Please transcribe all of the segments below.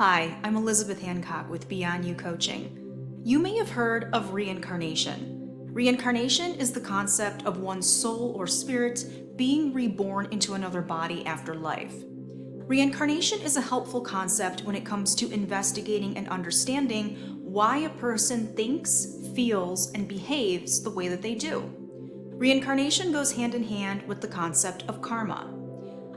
Hi, I'm Elizabeth Hancock with Beyond You Coaching. You may have heard of reincarnation. Reincarnation is the concept of one's soul or spirit being reborn into another body after life. Reincarnation is a helpful concept when it comes to investigating and understanding why a person thinks, feels, and behaves the way that they do. Reincarnation goes hand in hand with the concept of karma.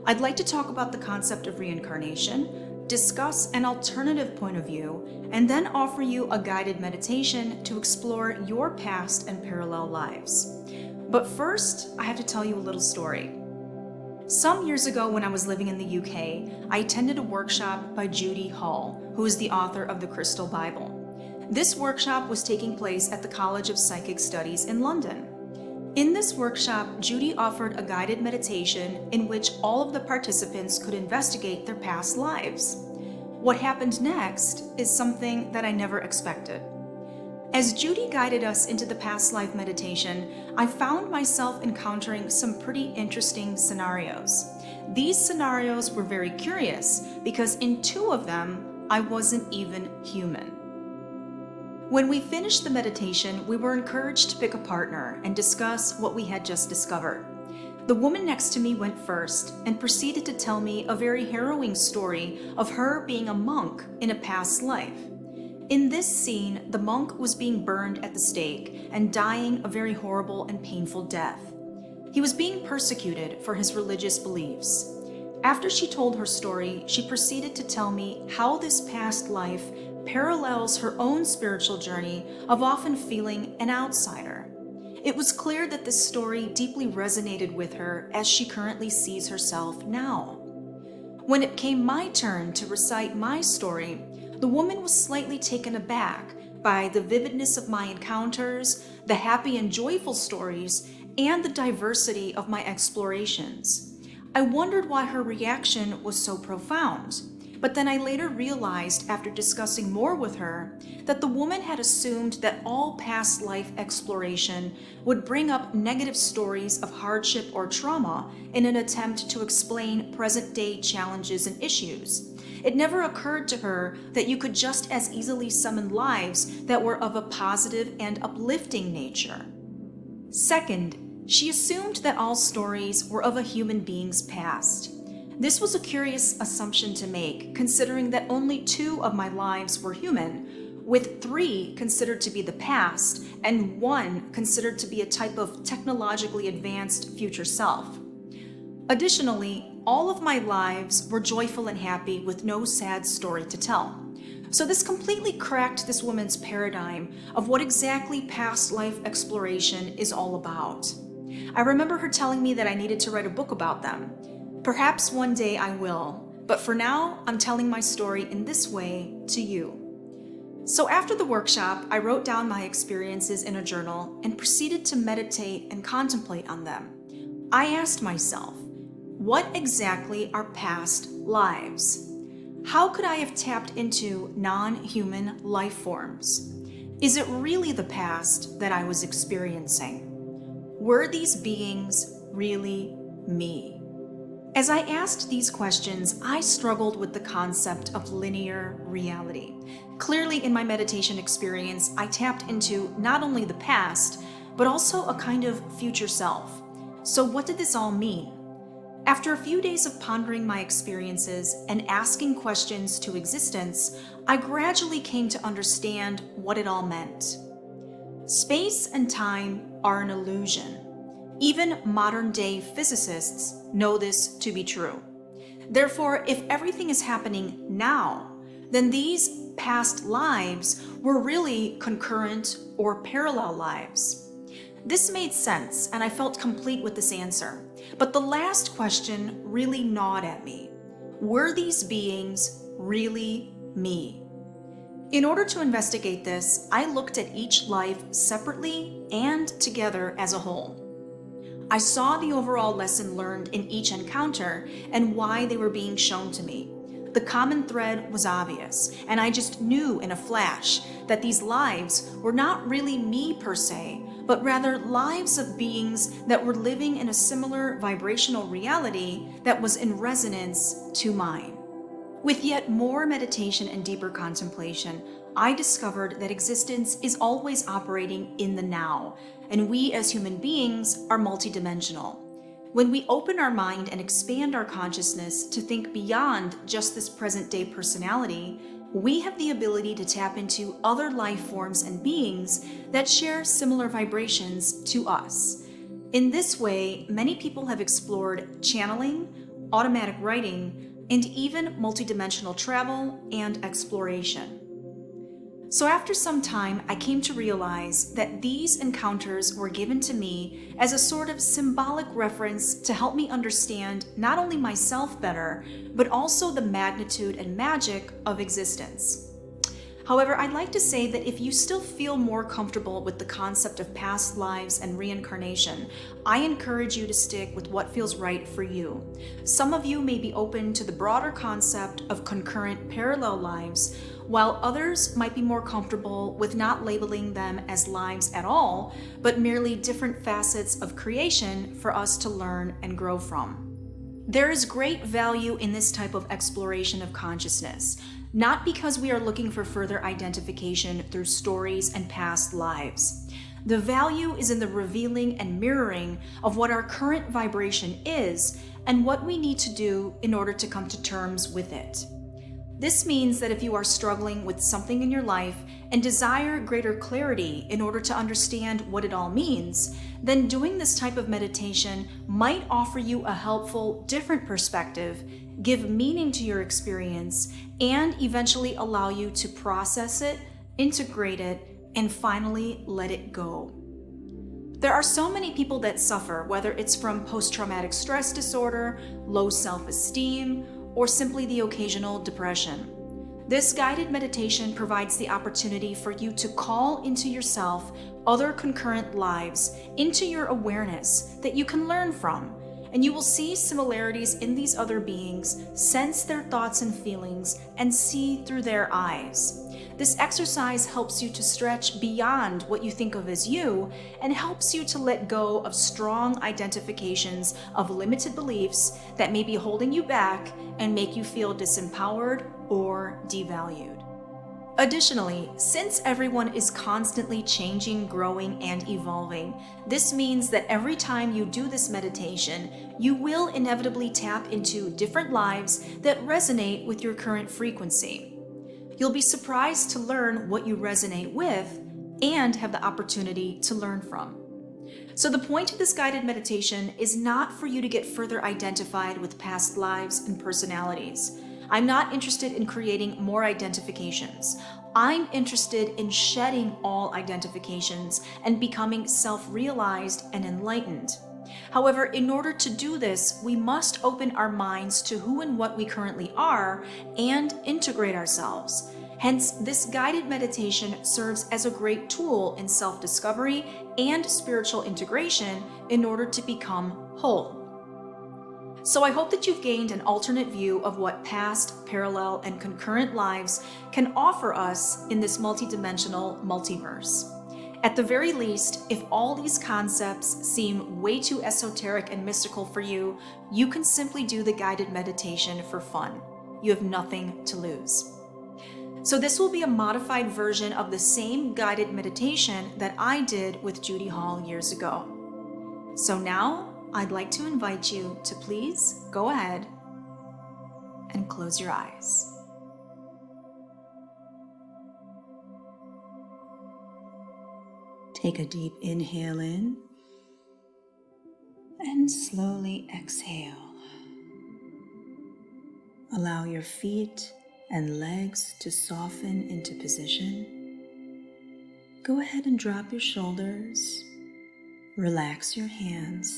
I'd like to talk about the concept of reincarnation, discuss an alternative point of view, and then offer you a guided meditation to explore your past and parallel lives. But first, I have to tell you a little story. Some years ago when I was living in the UK, I attended a workshop by Judy Hall, who is the author of the Crystal Bible. This workshop was taking place at the College of Psychic Studies in London. In this workshop, Judy offered a guided meditation in which all of the participants could investigate their past lives. What happened next is something that I never expected. As Judy guided us into the past life meditation, I found myself encountering some pretty interesting scenarios. These scenarios were very curious because in two of them, I wasn't even human. When we finished the meditation, we were encouraged to pick a partner and discuss what we had just discovered. The woman next to me went first and proceeded to tell me a very harrowing story of her being a monk in a past life. In this scene, the monk was being burned at the stake and dying a very horrible and painful death. He was being persecuted for his religious beliefs. After she told her story, she proceeded to tell me how this past life parallels her own spiritual journey of often feeling an outsider. It was clear that this story deeply resonated with her as she currently sees herself now. When it came my turn to recite my story, the woman was slightly taken aback by the vividness of my encounters, the happy and joyful stories, and the diversity of my explorations. I wondered why her reaction was so profound. But then I later realized, after discussing more with her, that the woman had assumed that all past life exploration would bring up negative stories of hardship or trauma in an attempt to explain present-day challenges and issues. It never occurred to her that you could just as easily summon lives that were of a positive and uplifting nature. Second, she assumed that all stories were of a human being's past. This was a curious assumption to make, considering that only 2 of my lives were human, with 3 considered to be the past and 1 considered to be a type of technologically advanced future self. Additionally, all of my lives were joyful and happy with no sad story to tell. So this completely cracked this woman's paradigm of what exactly past life exploration is all about. I remember her telling me that I needed to write a book about them. Perhaps one day I will, but for now, I'm telling my story in this way to you. So after the workshop, I wrote down my experiences in a journal and proceeded to meditate and contemplate on them. I asked myself, what exactly are past lives? How could I have tapped into non-human life forms? Is it really the past that I was experiencing? Were these beings really me? As I asked these questions, I struggled with the concept of linear reality. Clearly, in my meditation experience, I tapped into not only the past, but also a kind of future self. So what did this all mean? After a few days of pondering my experiences and asking questions to existence, I gradually came to understand what it all meant. Space and time are an illusion. Even modern-day physicists know this to be true. Therefore, if everything is happening now, then these past lives were really concurrent or parallel lives. This made sense, and I felt complete with this answer. But the last question really gnawed at me. Were these beings really me? In order to investigate this, I looked at each life separately and together as a whole. I saw the overall lesson learned in each encounter and why they were being shown to me. The common thread was obvious, and I just knew in a flash that these lives were not really me per se, but rather lives of beings that were living in a similar vibrational reality that was in resonance to mine. With yet more meditation and deeper contemplation, I discovered that existence is always operating in the now, and we as human beings are multidimensional. When we open our mind and expand our consciousness to think beyond just this present-day personality, we have the ability to tap into other life forms and beings that share similar vibrations to us. In this way, many people have explored channeling, automatic writing, and even multidimensional travel and exploration. So after some time, I came to realize that these encounters were given to me as a sort of symbolic reference to help me understand not only myself better, but also the magnitude and magic of existence. However, I'd like to say that if you still feel more comfortable with the concept of past lives and reincarnation, I encourage you to stick with what feels right for you. Some of you may be open to the broader concept of concurrent parallel lives, while others might be more comfortable with not labeling them as lives at all, but merely different facets of creation for us to learn and grow from. There is great value in this type of exploration of consciousness, not because we are looking for further identification through stories and past lives. The value is in the revealing and mirroring of what our current vibration is and what we need to do in order to come to terms with it. This means that if you are struggling with something in your life and desire greater clarity in order to understand what it all means, then doing this type of meditation might offer you a helpful, different perspective, give meaning to your experience, and eventually allow you to process it, integrate it, and finally let it go. There are so many people that suffer, whether it's from post-traumatic stress disorder, low self-esteem, or simply the occasional depression. This guided meditation provides the opportunity for you to call into yourself other concurrent lives, into your awareness that you can learn from, and you will see similarities in these other beings, sense their thoughts and feelings, and see through their eyes. This exercise helps you to stretch beyond what you think of as you and helps you to let go of strong identifications of limited beliefs that may be holding you back and make you feel disempowered or devalued. Additionally, since everyone is constantly changing, growing, and evolving, this means that every time you do this meditation, you will inevitably tap into different lives that resonate with your current frequency. You'll be surprised to learn what you resonate with and have the opportunity to learn from. So the point of this guided meditation is not for you to get further identified with past lives and personalities. I'm not interested in creating more identifications. I'm interested in shedding all identifications and becoming self-realized and enlightened. However, in order to do this, we must open our minds to who and what we currently are and integrate ourselves. Hence, this guided meditation serves as a great tool in self-discovery and spiritual integration in order to become whole. So I hope that you've gained an alternate view of what past, parallel, and concurrent lives can offer us in this multidimensional multiverse. At the very least, if all these concepts seem way too esoteric and mystical for you, you can simply do the guided meditation for fun. You have nothing to lose. So this will be a modified version of the same guided meditation that I did with Judy Hall years ago. So now, I'd like to invite you to please go ahead and close your eyes. Take a deep inhale in and slowly exhale. Allow your feet and legs to soften into position. Go ahead and drop your shoulders. Relax your hands.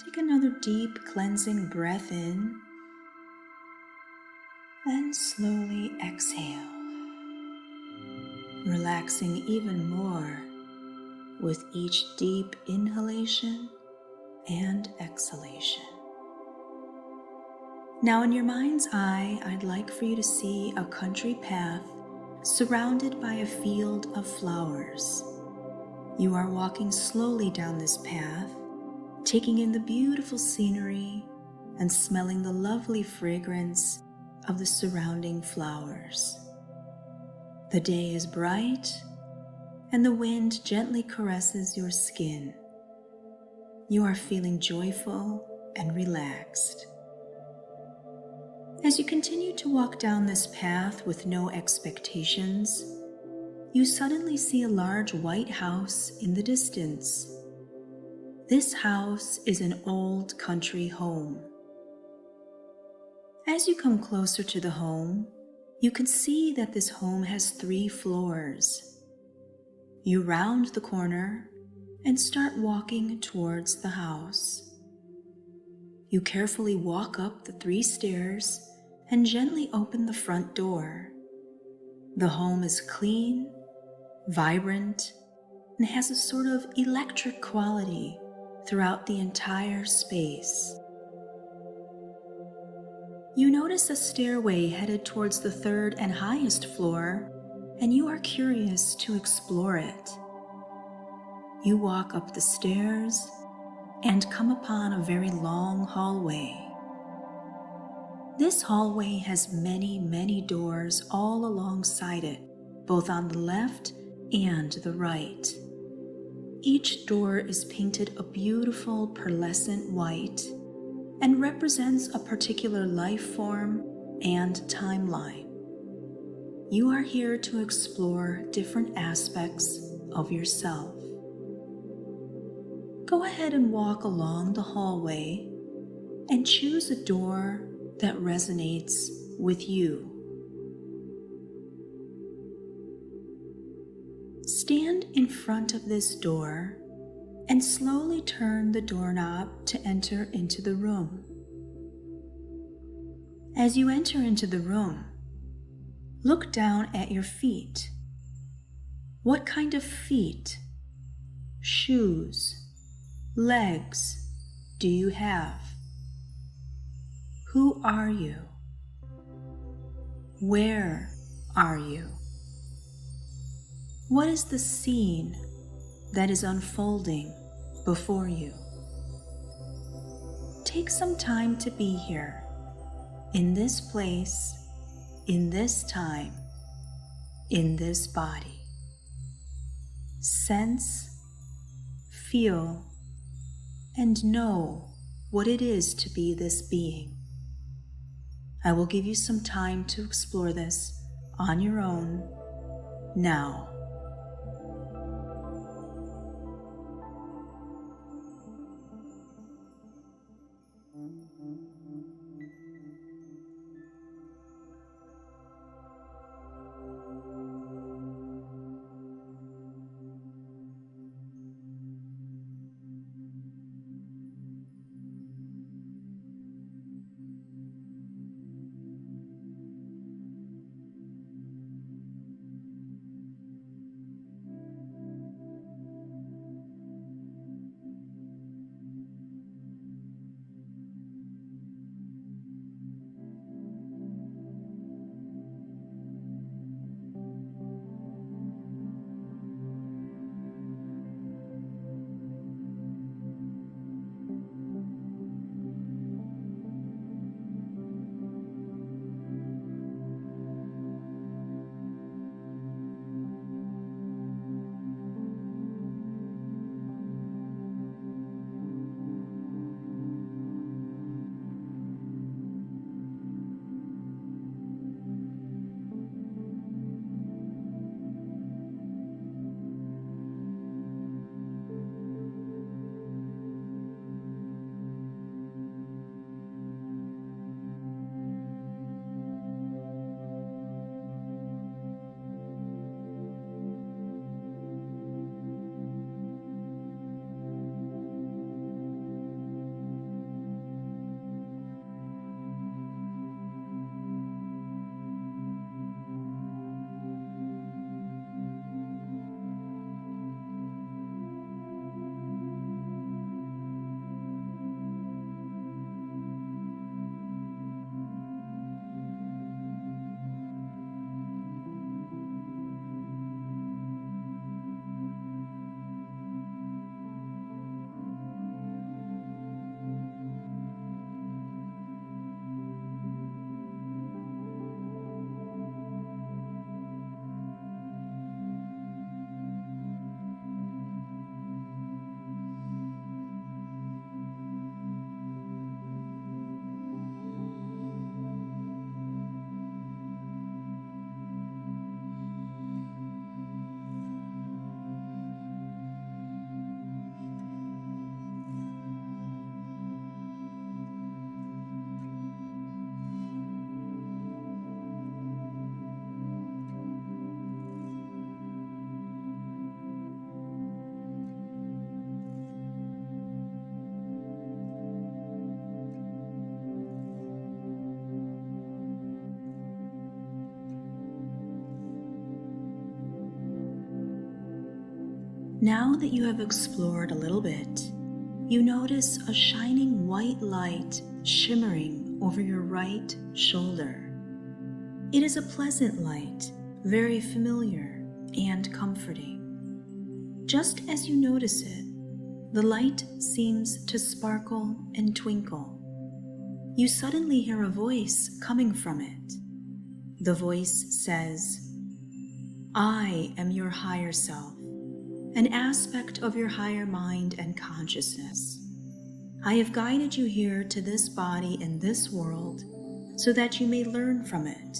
Take another deep cleansing breath in and slowly exhale. Relaxing even more with each deep inhalation and exhalation. Now in your mind's eye, I'd like for you to see a country path surrounded by a field of flowers. You are walking slowly down this path, taking in the beautiful scenery and smelling the lovely fragrance of the surrounding flowers. The day is bright, and the wind gently caresses your skin. You are feeling joyful and relaxed. As you continue to walk down this path with no expectations, you suddenly see a large white house in the distance. This house is an old country home. As you come closer to the home, you can see that this home has 3 floors. You round the corner and start walking towards the house. You carefully walk up the 3 stairs and gently open the front door. The home is clean, vibrant, and has a sort of electric quality throughout the entire space. You notice a stairway headed towards the 3rd and highest floor, and you are curious to explore it. You walk up the stairs and come upon a very long hallway. This hallway has many, many doors all alongside it, both on the left and the right. Each door is painted a beautiful pearlescent white and represents a particular life form and timeline. You are here to explore different aspects of yourself. Go ahead and walk along the hallway and choose a door that resonates with you. Stand in front of this door and slowly turn the doorknob to enter into the room. As you enter into the room, look down at your feet. What kind of feet, shoes, legs do you have? Who are you? Where are you? What is the scene that is unfolding before you? Take some time to be here, in this place, in this time, in this body. Sense, feel, and know what it is to be this being. I will give you some time to explore this on your own now. Now that you have explored a little bit, you notice a shining white light shimmering over your right shoulder. It is a pleasant light, very familiar and comforting. Just as you notice it, the light seems to sparkle and twinkle. You suddenly hear a voice coming from it. The voice says, "I am your higher self, an aspect of your higher mind and consciousness. I have guided you here to this body in this world so that you may learn from it.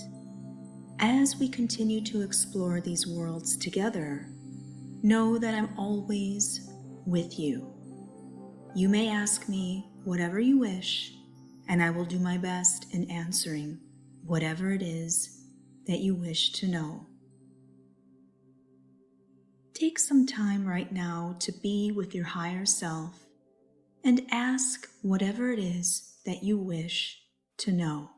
As we continue to explore these worlds together, know that I'm always with you. You may ask me whatever you wish, and I will do my best in answering whatever it is that you wish to know." Take some time right now to be with your higher self and ask whatever it is that you wish to know.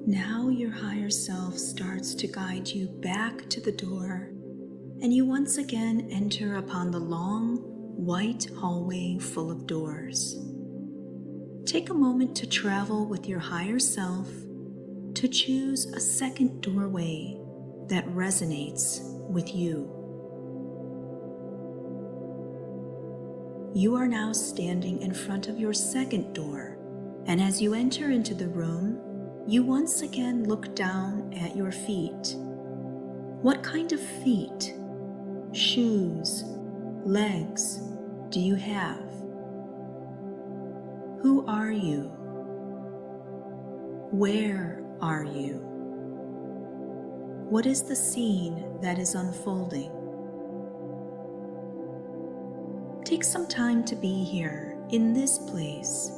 Now your higher self starts to guide you back to the door, and you once again enter upon the long, white hallway full of doors. Take a moment to travel with your higher self to choose a second doorway that resonates with you. You are now standing in front of your second door, and as you enter into the room, you once again look down at your feet. What kind of feet, shoes, legs do you have? Who are you? Where are you? What is the scene that is unfolding? Take some time to be here, in this place,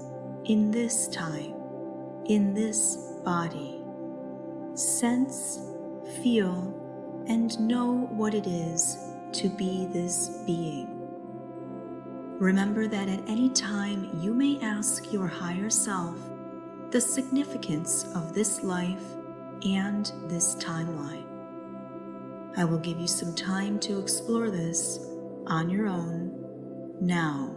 in this time, in this body. Sense, feel, and know what it is to be this being. Remember that at any time you may ask your higher self the significance of this life and this timeline. I will give you some time to explore this on your own now.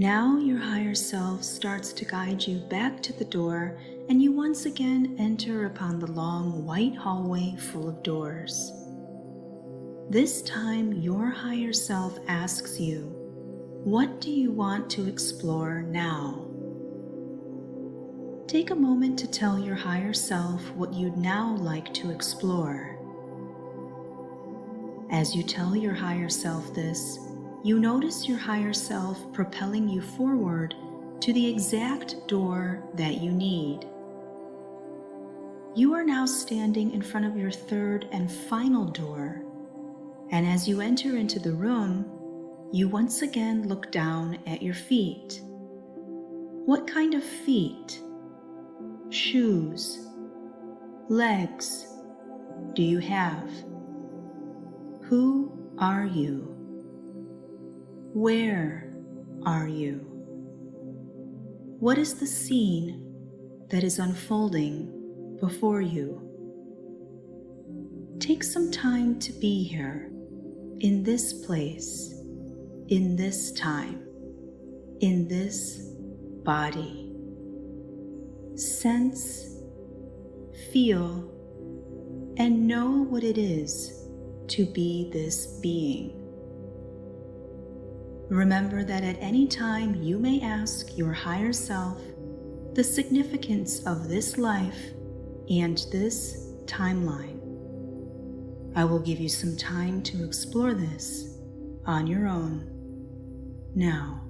Now your higher self starts to guide you back to the door, and you once again enter upon the long white hallway full of doors. This time your higher self asks you, what do you want to explore now? Take a moment to tell your higher self what you'd now like to explore. As you tell your higher self this, you notice your higher self propelling you forward to the exact door that you need. You are now standing in front of your third and final door, and as you enter into the room, you once again look down at your feet. What kind of feet, shoes, legs do you have? Who are you? Where are you? What is the scene that is unfolding before you? Take some time to be here, in this place, in this time, in this body. Sense, feel, and know what it is to be this being. Remember that at any time you may ask your higher self the significance of this life and this timeline. I will give you some time to explore this on your own now.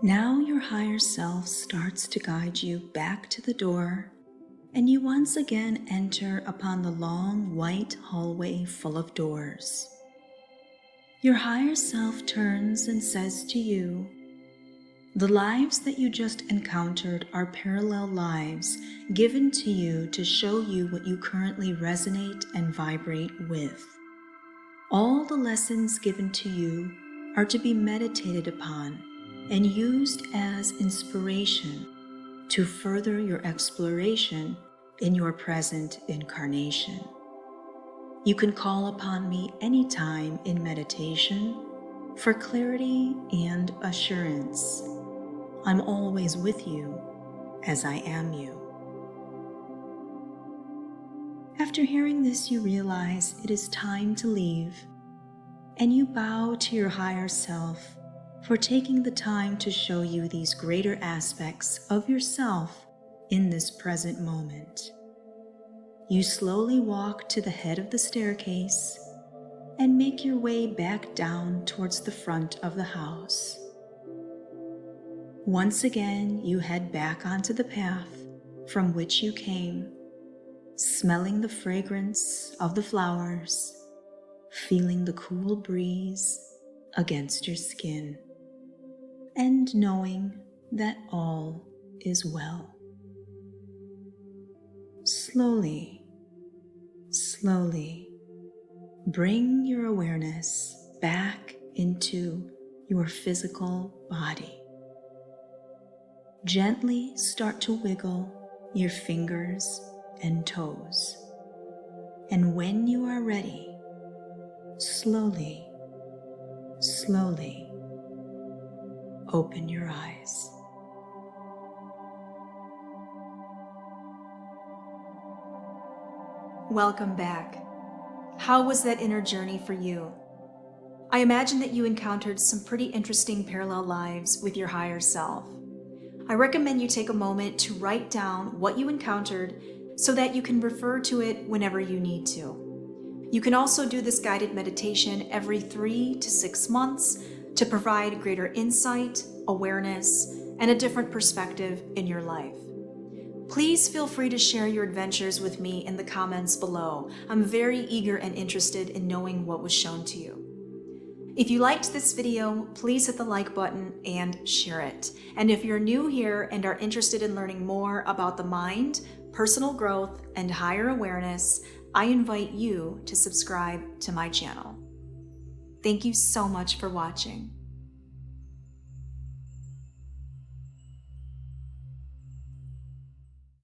Now your higher self starts to guide you back to the door, and you once again enter upon the long white hallway full of doors. Your higher self turns and says to you, The lives that you just encountered are parallel lives given to you to show you what you currently resonate and vibrate with. All the lessons given to you are to be meditated upon and used as inspiration to further your exploration in your present incarnation. You can call upon me anytime in meditation for clarity and assurance. I'm always with you as I am you. After hearing this, you realize it is time to leave, and you bow to your higher self for taking the time to show you these greater aspects of yourself in this present moment. You slowly walk to the head of the staircase and make your way back down towards the front of the house. Once again, you head back onto the path from which you came, smelling the fragrance of the flowers, feeling the cool breeze against your skin, and knowing that all is well. Slowly, bring your awareness back into your physical body. Gently start to wiggle your fingers and toes. And when you are ready, slowly, open your eyes. Welcome back. How was that inner journey for you? I imagine that you encountered some pretty interesting parallel lives with your higher self. I recommend you take a moment to write down what you encountered so that you can refer to it whenever you need to. You can also do this guided meditation every 3 to 6 months to provide greater insight, awareness, and a different perspective in your life. Please feel free to share your adventures with me in the comments below. I'm very eager and interested in knowing what was shown to you. If you liked this video, please hit the like button and share it. And if you're new here and are interested in learning more about the mind, personal growth, and higher awareness, I invite you to subscribe to my channel. Thank you so much for watching.